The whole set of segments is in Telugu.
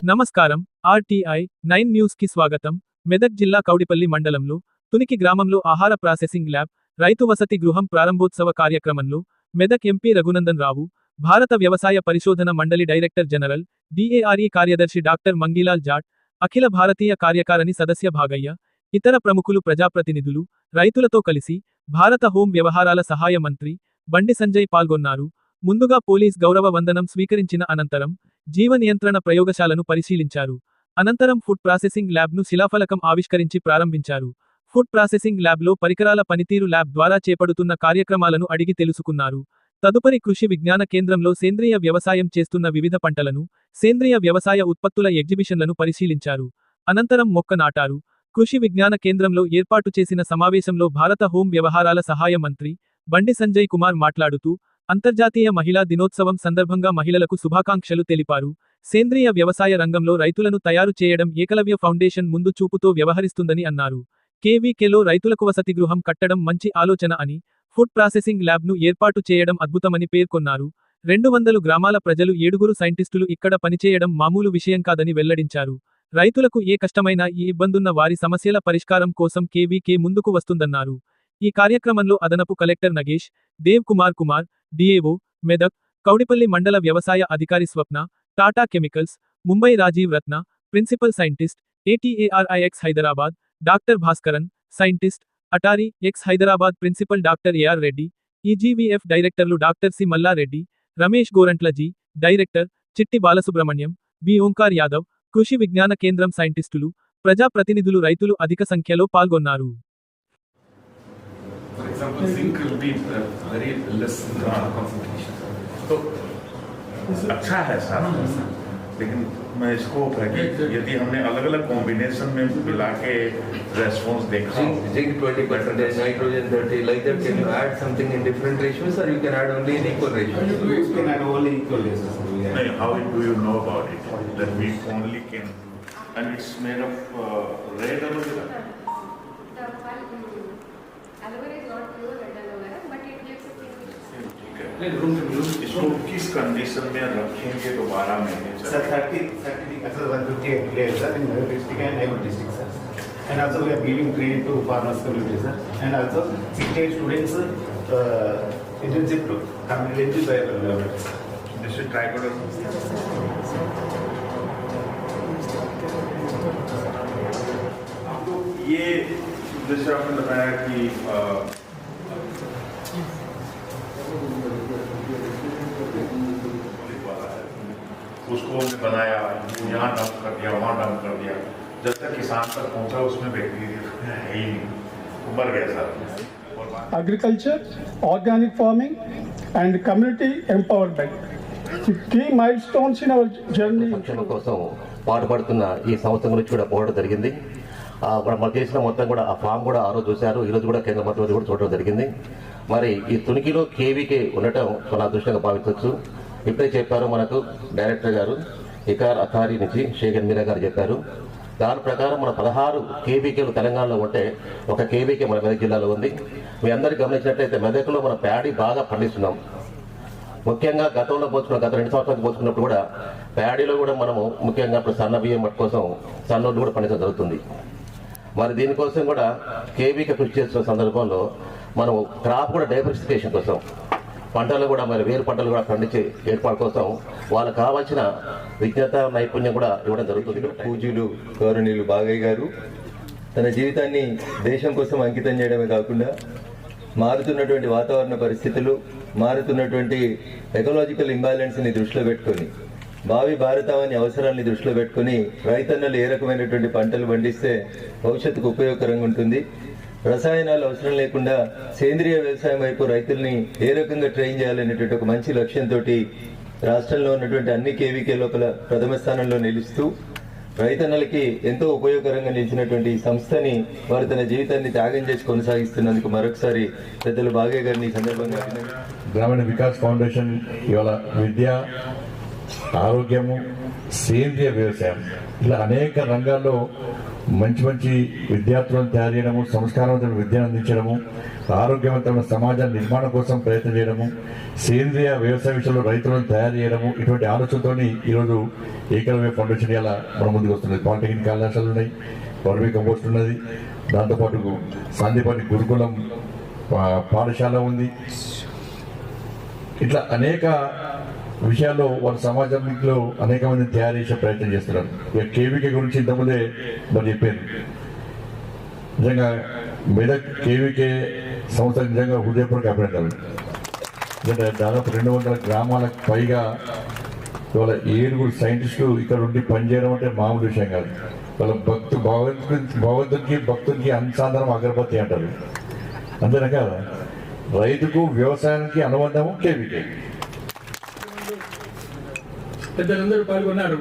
నమస్కారం. ఆర్టీఐ 9 న్యూస్ కి స్వాగతం. మెదక్ జిల్లా కౌడిపల్లి మండలంలో తునికి గ్రామంలో ఆహార ప్రాసెసింగ్ ల్యాబ్, రైతు వసతి గృహం ప్రారంభోత్సవ కార్యక్రమంలో మెదక్ ఎంపీ రఘునందన్ రావు, భారత వ్యవసాయ పరిశోధన మండలి డైరెక్టర్ జనరల్, డిఏఆర్ఈ కార్యదర్శి డాక్టర్ మంగీలాల్ జాట్, అఖిల భారతీయ కార్యకారిణి సదస్య భాగయ్య, ఇతర ప్రముఖులు ప్రజాప్రతినిధులు, రైతులతో కలిసి భారత హోం వ్యవహారాల సహాయ మంత్రి బండి సంజయ్ పాల్గొన్నారు. ముందుగా పోలీస్ గౌరవ వందనం స్వీకరించిన అనంతరం జీవ నియంత్రణ ప్రయోగశాలను పరిశీలించారు. అనంతరం ఫుడ్ ప్రాసెసింగ్ ల్యాబ్ను శిలాఫలకం ఆవిష్కరించి ప్రారంభించారు. ఫుడ్ ప్రాసెసింగ్ ల్యాబ్లో పరికరాల పనితీరు ల్యాబ్ ద్వారా చేపడుతున్న కార్యక్రమాలను అడిగి తెలుసుకున్నారు. తదుపరి కృషి విజ్ఞాన కేంద్రంలో సేంద్రియ వ్యవసాయం చేస్తున్న వివిధ పంటలను, సేంద్రియ వ్యవసాయ ఉత్పత్తుల ఎగ్జిబిషన్లను పరిశీలించారు. అనంతరం మొక్క నాటారు. కృషి విజ్ఞాన కేంద్రంలో ఏర్పాటు చేసిన సమావేశంలో భారత హోం వ్యవహారాల సహాయ మంత్రి బండి సంజయ్ కుమార్ మాట్లాడుతూ, అంతర్జాతీయ మహిళా దినోత్సవం సందర్భంగా మహిళలకు శుభాకాంక్షలు తెలిపారు. సేంద్రియ వ్యవసాయ రంగంలో రైతులను తయారు చేయడం ఏకలవ్య ఫౌండేషన్ ముందు చూపుతో వ్యవహరిస్తుందని అన్నారు. కేవీకేలో రైతులకు వసతి గృహం కట్టడం మంచి ఆలోచన అని, ఫుడ్ ప్రాసెసింగ్ ల్యాబ్ను ఏర్పాటు చేయడం అద్భుతమని పేర్కొన్నారు. 200 గ్రామాల ప్రజలు 7 సైంటిస్టులు ఇక్కడ పనిచేయడం మామూలు విషయం కాదని వెల్లడించారు. రైతులకు ఏ కష్టమైనా ఈ ఇబ్బందున్న వారి సమస్యల పరిష్కారం కోసం కేవీకే ముందుకు వస్తుందన్నారు. ఈ కార్యక్రమంలో అదనపు కలెక్టర్ నగేష్, దేవ్ కుమార్, డిఏఓ, మెదక్, కౌడిపల్లి మండల వ్యవసాయ అధికారి Swapna, Tata Chemicals, Mumbai Rajeev Ratna, principal scientist, ATARI X Hyderabad, doctor Bhaskaran, scientist, ATARI X Hyderabad principal doctor A R Reddy, EGVF డైరెక్టర్లు doctor C Mallareddy, Ramesh Gorantla ji, director, Chitti Balasubrahmanyam, B Omkar Yadav, కృషి విజ్ఞాన కేంద్రం సైంటిస్టులు, ప్రజా ప్రతినిధులు రైతులు అధిక సంఖ్యలో పాల్గొన్నారు. For example, zinc will be very less concentration. तो अच्छा है सर, लेकिन मैं स्कोप है कि यदि हमने अलग अलग कॉम्बिनेशन में मिला के रेस्पॉन्स देखा, zinc 20%, nitrogen 30, like that, can you add something in different ratios, or you can add only in equal ratios? You can add only equal ratios. how do you know about it? That we only can, and it's made of red aloe vera. इसको किस कंडीशन में रखेंगे दोबारा महीने Sir, 30 158 players sir in Medak district and Nairobi district sir. And also we are giving training to farmers community sir. And also 68 students internship to community by laboratory. This is trichoderma. आपको ये जैसे आपने बताया कि उसको हमने बनाया, यहाँ डंप कर दिया, वहाँ डंप कर दिया, जब तक किसान तक पहुँचा उसमें बैक्टीरिया है ही नहीं, वो मर गया sir. Agriculture, organic farming and community empowerment. Key milestones in our journey. సంక్షేమం కోసం పాటుపడుతున్న ఈ సంస్థ గురించి కూడా పోవడం జరిగింది. మన చేసిన మొత్తం కూడా ఆ ఫామ్ కూడా ఆ రోజు చూశారు, ఈ రోజు కూడా కేంద్ర మంత్రి కూడా చూడడం జరిగింది. మరి ఈ తునికిలో కేవీకే ఉండటం మన అదృష్టంగా భావించవచ్చు. ఇప్పుడే చెప్పారు మనకు డైరెక్టర్ గారు, ఇకార్ అథారీ నుంచి షేగన్ మీరా గారు చెప్పారు. దాని ప్రకారం మన 16 కేవీకేలు తెలంగాణలో ఉంటే ఒక కేవీకే మన మెదక్ జిల్లాలో ఉంది. మీ అందరికీ గమనించినట్లయితే మెదక్లో మన ప్యాడీ బాగా పండిస్తున్నాం. ముఖ్యంగా గతంలో పోల్చుకున్న గత 2 సంవత్సరాలు పోల్చుకున్నప్పుడు కూడా ప్యాడీలో కూడా మనము ముఖ్యంగా ఇప్పుడు సన్న బియ్యం కోసం సన్నోళ్ళు కూడా పండించడం జరుగుతుంది. మరి దీనికోసం కూడా కేవీకే కృషి చేస్తున్న సందర్భంలో మనం క్రాప్ కూడా డైవర్సిఫికేషన్ కోసం పంటలు కూడా మరి వేరు పంటలు కూడా పండించే ఏర్పాటు కోసం వాళ్ళకు కావాల్సిన విజ్ఞత నైపుణ్యం కూడా ఇవ్వడం జరుగుతుంది. పూజ్యులు గౌరవనీయులు బాగయ్య గారు తన జీవితాన్ని దేశం కోసం అంకితం చేయడమే కాకుండా మారుతున్నటువంటి వాతావరణ పరిస్థితులు, మారుతున్నటువంటి ఎకలాజికల్ ఇంబ్యాలెన్స్ని దృష్టిలో పెట్టుకొని, భావి భారతావని అవసరాన్ని దృష్టిలో పెట్టుకొని రైతన్నలు ఏ రకమైనటువంటి పంటలు పండిస్తే భవిష్యత్తుకు ఉపయోగకరంగా ఉంటుంది, రసాయనాలు అవసరం లేకుండా సేంద్రియ వ్యవసాయం వైపు రైతుల్ని ఏ రకంగా ట్రైన్ చేయాలనేటువంటి ఒక మంచి లక్ష్యంతో రాష్ట్రంలో ఉన్నటువంటి అన్ని కేవీకే లోపల ప్రథమ స్థానంలో నిలుస్తూ రైతన్నలకి ఎంతో ఉపయోగకరంగా నిలిచినటువంటి ఈ సంస్థని వారు తన జీవితాన్ని త్యాగం చేసి కొనసాగిస్తున్నందుకు మరొకసారి పెద్దలు బాగయ్య గారిని ఈ సందర్భంగా గ్రామీణ వికాస్ ఫౌండేషన్ ఇవాళ విద్య, ఆరోగ్యము, సేంద్రియ వ్యవసాయం ఇలా అనేక రంగాల్లో మంచి మంచి విద్యార్థులను తయారు చేయడము, సంస్కారవంతమైన విద్యను అందించడము, ఆరోగ్యవంతమైన సమాజ నిర్మాణం కోసం ప్రయత్నం చేయడము, సేంద్రియ వ్యవసాయ విషయంలో రైతులను తయారు చేయడము, ఇటువంటి ఆలోచనతో ఈరోజు ఏకలవ్య ఫౌండేషన్ ఇలా మన ముందుకు వస్తున్నది. పాలిటెక్నిక్ కళాశాలలు ఉన్నాయి, వర్మీ కంపోస్ట్ ఉన్నది, దాంతోపాటు సాందీపాటి గురుకులం పాఠశాల ఉంది. ఇట్లా అనేక విషయాల్లో వాళ్ళ సమాజంలో అనేక మందిని తయారు చేసే ప్రయత్నం చేస్తున్నారు. ఇక కేవీకే గురించి ఇంతకుముందే మరి చెప్పారు. నిజంగా మెదక్ కేవీకే సంస్థ నిజంగా హృదయపూర్వక అభినందనలు. ఎందుకంటే దాదాపు 200 గ్రామాలకు పైగా ఇవాళ 7 సైంటిస్టులు ఇక్కడ ఉండి పనిచేయడం అంటే మామూలు విషయం కాదు. వాళ్ళ భగవంతునికి భక్తునికి అనుసంధానం అగరబత్తి అంటారు. అంతేనా కదా? రైతుకు వ్యవసాయానికి అనుబంధము కేవీకే. పెద్దలందరూ పాల్గొన్నారు.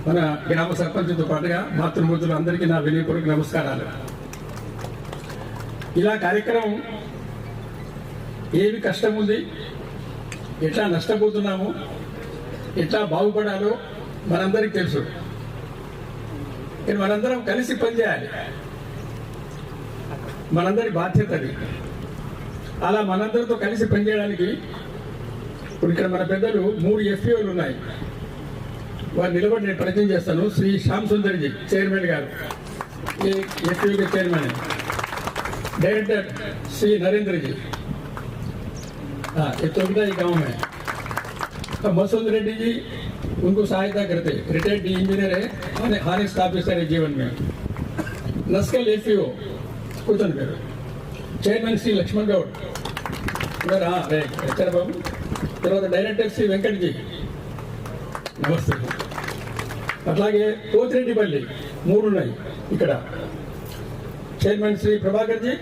మన గ్రామ సర్పంచ్తో పాటుగా మాతృమూర్తులు అందరికీ నా వినయపూర్వక నమస్కారాలు. ఇలా కార్యక్రమం ఏమి కష్టం ఉంది, ఎట్లా నష్టపోతున్నాము, ఎట్లా బాగుపడాలో మనందరికీ తెలుసు. కానీ మనందరం కలిసి పనిచేయాలి, మనందరి బాధ్యత అది. అలా మనందరితో కలిసి పనిచేయడానికి ఇప్పుడు ఇక్కడ మన పెద్దలు 3 FPOలు ఉన్నాయి. వారు నిలబడి నేను పరిచయం చేస్తాను. శ్రీ శ్యామ్ సుందర్జీ చైర్మన్ గారు, ఈ FPO के चेयरमैन है. डायरेक्टर श्री नरेंद्र जी, हाँ ये चौकिया गाँव में. मसूद रेड्डी जी उनको सहायता करते, रिटायर्ड इंजीनियर है, हानेस्ट ऑफिसर है जीवन में. नस्कल FPO कुतन पेर चेयरमैन श्री लक्ष्मण गौड़ इधर, हाँ రైట్ బాబు. తర్వాత డైరెక్టర్ శ్రీ వెంకట్జీ నమస్తే. అట్లాగే పోతిరెడ్డిపల్లి 3 ఉన్నాయి ఇక్కడ. Chairman Shri Prabhakar G,